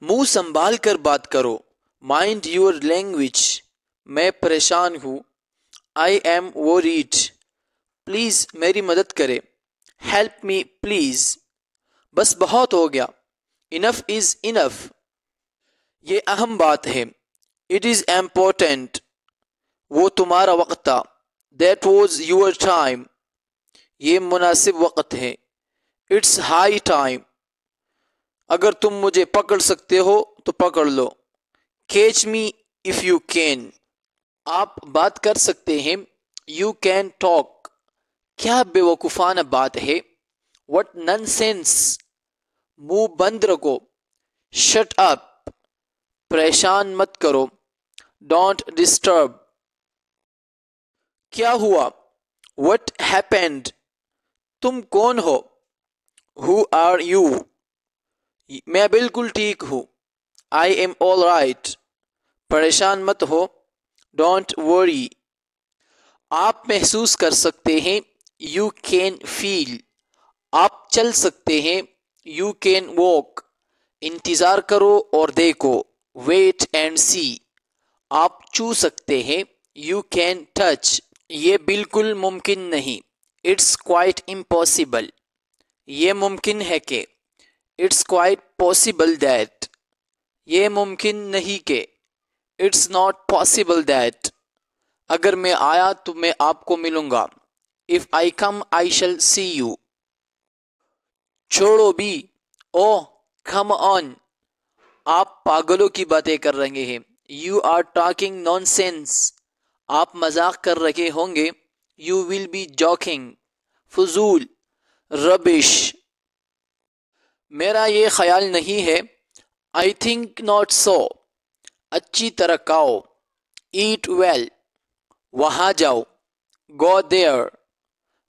منہ سنبھال کر بات کرو. Mind your language. میں پریشان ہوں. I M worried. پلیز میری مدد کرے. Help me please. بس بہت ہو گیا. انف از انف. یہ اہم بات ہے. It is important. وہ تمہارا وقت تھا. That was your time. یہ مناسب وقت ہے. It's high time. اگر تم مجھے پکڑ سکتے ہو تو پکڑ لو. Catch me if you can. آپ بات کر سکتے ہیں. You can talk. کیا بے وقوفانہ بات ہے. وٹ نن سینس. منہ بند رکھو. Shut up. پریشان مت کرو. Don't disturb. کیا ہوا. What happened. تم کون ہو. Who are you. میں بالکل ٹھیک ہوں. I am all right. پریشان مت ہو. Don't worry. آپ محسوس کر سکتے ہیں. You can feel. آپ چل سکتے ہیں. You can walk. انتظار کرو اور دیکھو. Wait and see. آپ چھو سکتے ہیں. You can touch. یہ بالکل ممکن نہیں. It's quite impossible. یہ ممکن ہے کہ. It's quite possible that. یہ ممکن نہیں کہ. It's not possible that. اگر میں آیا تو میں آپ کو ملوں گا. If I come I shall see you. چھوڑو بھی. Oh come on. آپ پاگلوں کی باتیں کر رہے ہیں. You are talking nonsense. آپ مذاق کر رہے ہوں گے. You will be joking. فضول. rubbish. میرا یہ خیال نہیں ہے. I think not so. اچھی طرح کھاؤ. Eat well. وہاں جاؤ. Go there.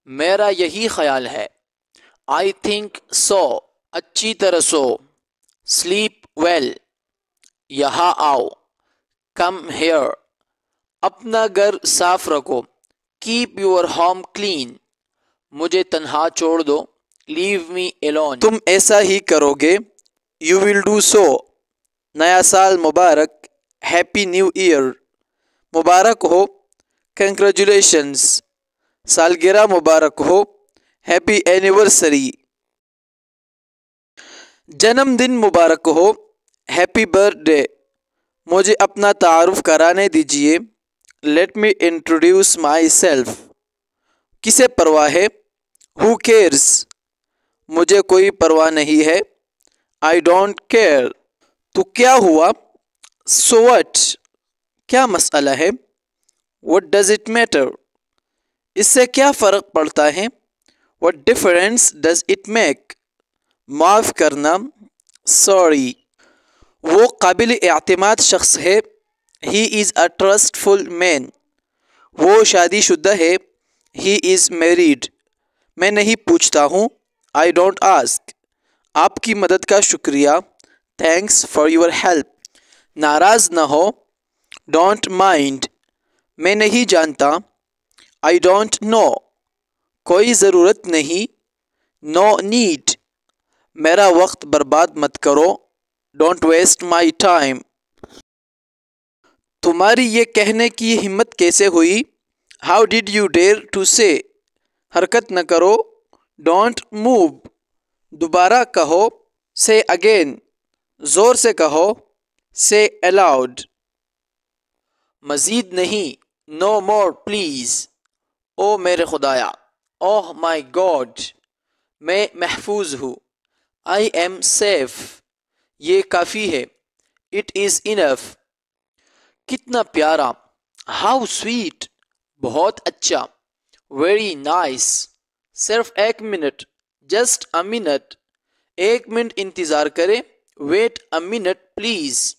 میرا یہی خیال ہے. I think so. اچھی طرح سو. Sleep well. یہاں آؤ. Come here. اپنا گھر صاف رکھو. Keep your home clean. مجھے تنہا چھوڑ دو. Leave me alone. تم ایسا ہی کرو گے. You will do so. نیا سال مبارک. Happy New Year. مبارک ہو. Congratulations. سالگرہ مبارک ہو. Happy anniversary. جنم دن مبارک ہو. Happy birthday. مجھے اپنا تعارف کرانے دیجیے. Let me introduce myself. کسے پرواہ ہے. Who cares. مجھے کوئی پرواہ نہیں ہے. I don't care. تو کیا ہوا. So what. کیا مسئلہ ہے. What does it matter. اس سے کیا فرق پڑتا ہے. What difference does it make. معاف کرنا. سوری. وہ قابل اعتماد شخص ہے. ہی از اے ٹرسٹفل مین. وہ شادی شدہ ہے. He is married. میں نہیں پوچھتا ہوں. I don't ask. آپ کی مدد کا شکریہ. Thanks for your help. ناراض نہ ہو. Don't mind. میں نہیں جانتا. I don't know. کوئی ضرورت نہیں. No need. میرا وقت برباد مت کرو. Don't waste my time. تمہاری یہ کہنے کی ہمت کیسے ہوئی. How did you dare to say. حرکت نہ کرو. Don't move. دوبارہ کہو. سے اگین. زور سے کہو. سے الاؤڈ. مزید نہیں. نو مور پلیز. او میرے خدایا. Oh my God. میں محفوظ ہوں. I am safe. یہ کافی ہے. It is enough. کتنا پیارا. How sweet. بہت اچھا. Very nice. صرف ایک منٹ. Just a minute. ایک منٹ انتظار کرے. Wait a minute please.